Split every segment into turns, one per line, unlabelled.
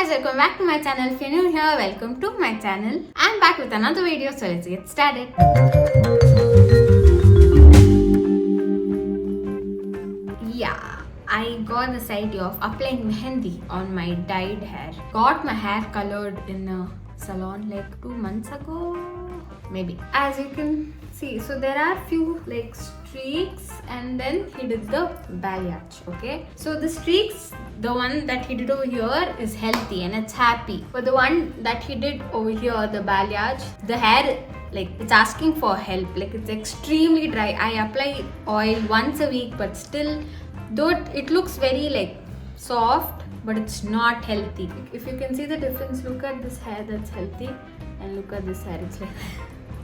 guys, welcome back to my channel. If you're new here, welcome to my channel. I'm back with another video, so let's get started. Yeah, I got this idea of applying mehendi on my dyed hair. Got my hair colored in a salon like 2 months ago, maybe. As you can see, so there are few like streaks and then he did the balayage. Okay, so the streaks, the one that he did over here is healthy and it's happy, but the one that he did over here, the balayage, the hair, like it's asking for help, like it's extremely dry. I apply oil once a week, but still, though it looks very like soft, but it's not healthy. If you can see the difference, look at this hair that's healthy and look at this hair, it's like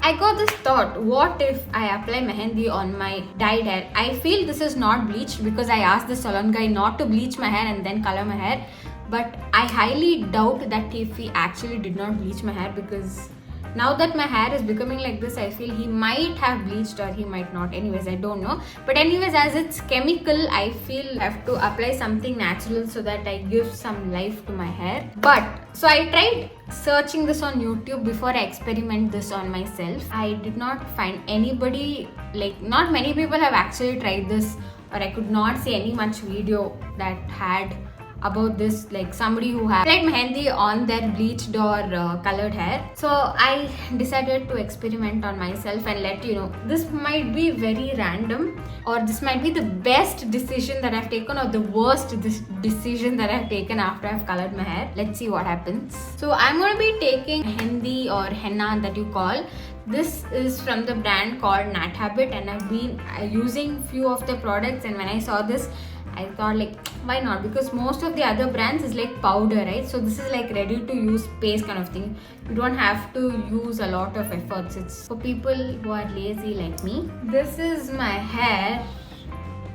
I got this thought, what if I apply mehendi on my dyed hair? I feel this is not bleached because I asked the salon guy not to bleach my hair and then color my hair, but I highly doubt that if he actually did not bleach my hair, because now that my hair is becoming like this, I feel he might have bleached or he might not. Anyways, I don't know. But anyways, as it's chemical, I feel I have to apply something natural so that I give some life to my hair. But, so I tried searching this on YouTube before I experiment this on myself. I did not find anybody, like not many people have actually tried this, or I could not see any much video that had about this, like somebody who had applied mehendi on their bleached or colored hair. So I decided to experiment on myself and let you know. This might be very random, or this might be the best decision that I've taken or the worst decision that I've taken after I've colored my hair. Let's see what happens. So I'm going to be taking mehendi or henna that you call. This is from the brand called Nat Habit, and I've been using few of the products, and when I saw this, I thought like, why not? Because most of the other brands is like powder, right? So this is like ready to use paste kind of thing. You don't have to use a lot of efforts. It's for people who are lazy like me. This is my hair.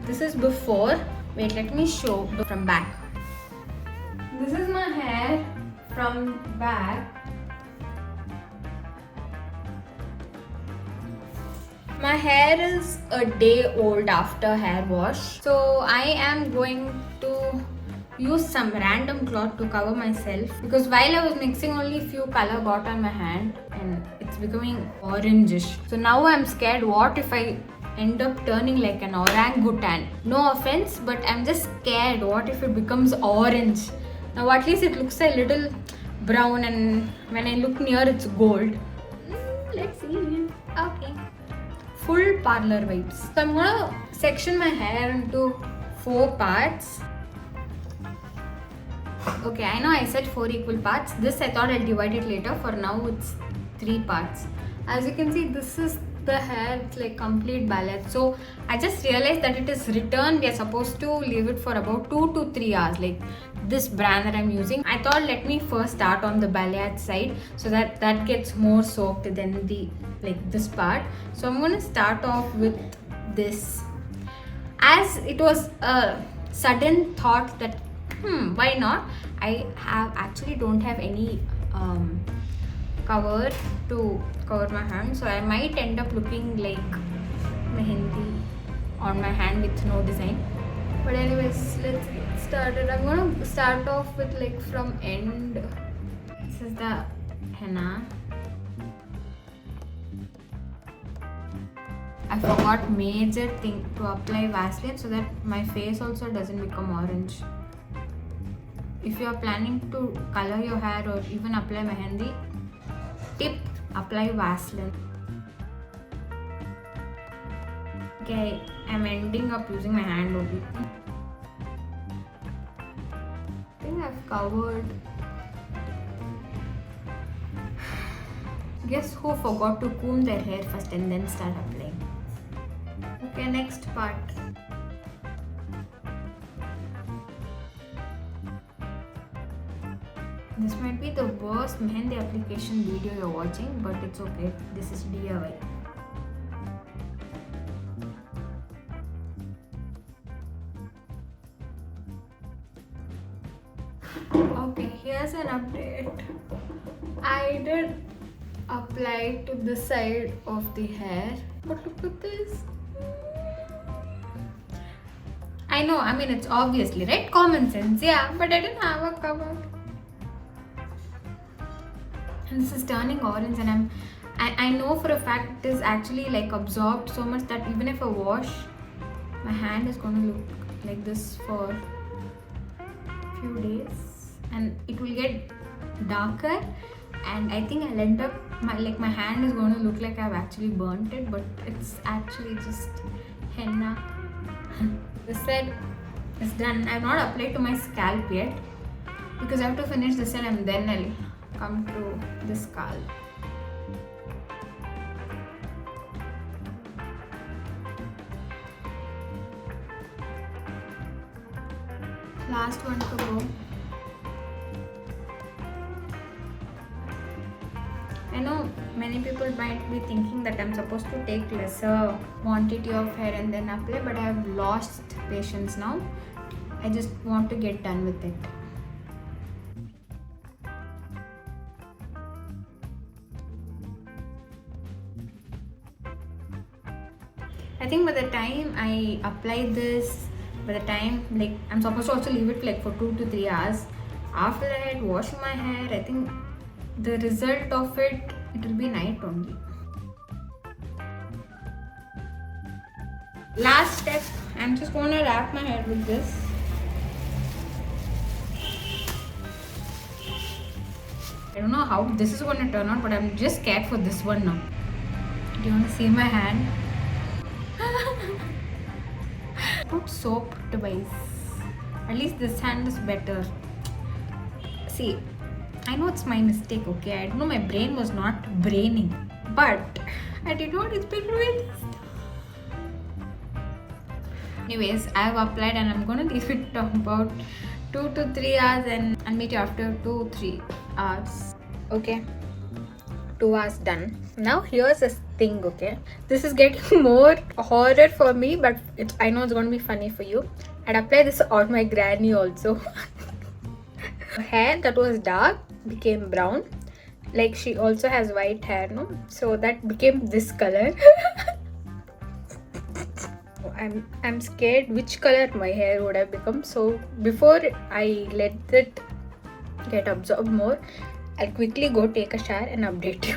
This is before. Wait, let me show from back. This is my hair from back. My hair is a day old after hair wash. So I am going to use some random cloth to cover myself, because while I was mixing, only few color got on my hand and it's becoming orangish. So now I'm scared, what if I end up turning like an orangutan? No offense, but I'm just scared, what if it becomes orange? Now at least it looks a little brown, and when I look near it's gold. Let's see. Okay. Full parlor vibes. So I'm gonna section my hair into 4 parts. Okay, I know I said 4 equal parts. This I thought I'll divide it later. For now it's 3 parts. As you can see, this is the hair. It's like complete balayage. So I just realized that it is returned. We are supposed to leave it for about 2 to 3 hours. Like this brand that I'm using, I thought let me first start on the balayage side so that gets more soaked than the like this part. So I'm gonna start off with this, as it was a sudden thought that why not? I actually don't have any cover to cover my hand, so I might end up looking like mehendi on my hand with no design. But anyways, let's get started. I'm gonna start off with like from end. This is the henna. I forgot major thing, to apply Vaseline so that my face also doesn't become orange. If you are planning to color your hair or even apply mehendi, tip, apply Vaseline. Okay, I'm ending up using my hand only. I think I've covered. Guess who forgot to comb their hair first and then start applying? Okay, next part. This might be the worst mehendi application video you're watching, but it's okay. This is DIY. Okay, here's an update. I did apply to the side of the hair, but look at this. I know, I mean it's obviously right, common sense, yeah, but I didn't have a cover. this is turning orange, and I know for a fact it is actually like absorbed so much that even if I wash, my hand is going to look like this for few days, and it will get darker, and I think I'll end up my hand is going to look like I've actually burnt it, but it's actually just henna. This set is done. I've not applied to my scalp yet because I have to finish this set and then I'll come to the scalp. Last one to go. I know many people might be thinking that I'm supposed to take lesser quantity of hair and then apply, but I have lost patience now. I just want to get done with it. I think by the time I apply this, by the time I'm supposed to also leave it for 2 to 3 hours. After that, washing my hair, I think the result of it will be night only. Last step, I'm just going to wrap my hair with this. I don't know how this is going to turn out, but I'm just scared for this one now. Do you want to see my hand? Put soap twice. At least this hand is better. See, I know it's my mistake, okay? I don't know, my brain was not braining, but I did not expect it. Anyways, I have applied and I'm gonna leave it about 2 to 3 hours, and I'll meet you after 2-3 hours. Okay, 2 hours done. Now here's the thing, okay? This is getting more horror for me, but I know it's gonna be funny for you. I'd apply this on my granny also. Hair that was dark became brown. Like, she also has white hair, no? So that became this color. I'm scared which color my hair would have become. So before I let it get absorbed more, I'll quickly go take a shower and update you.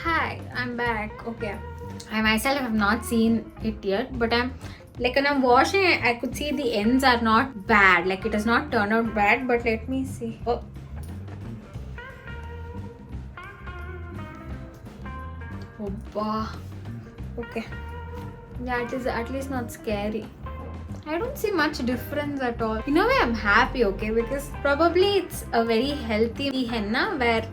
Hi, I'm back. Okay, I myself have not seen it yet, but when I'm washing, I could see the ends are not bad. Like, it has not turned out bad, but let me see. Oh. Wow. Okay. That is at least not scary. I don't see much difference at all. In a way, I'm happy, okay? Because probably it's a very healthy henna where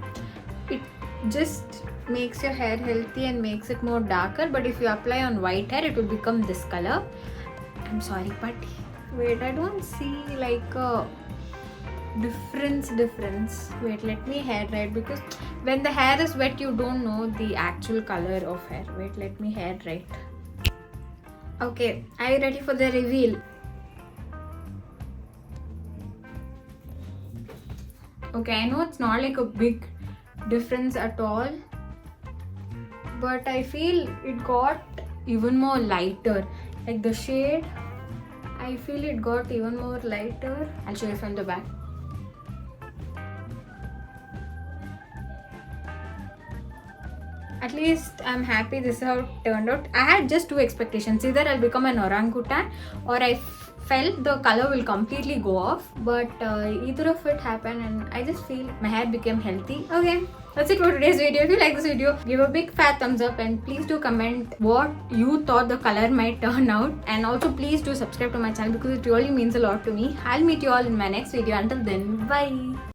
it just makes your hair healthy and makes it more darker. But if you apply on white hair, it will become this color. I'm sorry, but wait, I don't see like a difference. Wait, let me hair dry, because when the hair is wet, you don't know the actual color of hair. Wait, let me hair dry. Okay, are you ready for the reveal? Okay, I know it's not like a big difference at all, but I feel it got even more lighter. Like the shade, I feel it got even more lighter. I'll show you from the back. At least I'm happy this is how it turned out. I had just 2 expectations. Either I'll become an orangutan, or I felt the color will completely go off. But either of it happened, and I just feel my hair became healthy. Okay, that's it for today's video. If you like this video, give a big fat thumbs up, and please do comment what you thought the color might turn out. And also please do subscribe to my channel because it really means a lot to me. I'll meet you all in my next video. Until then, bye.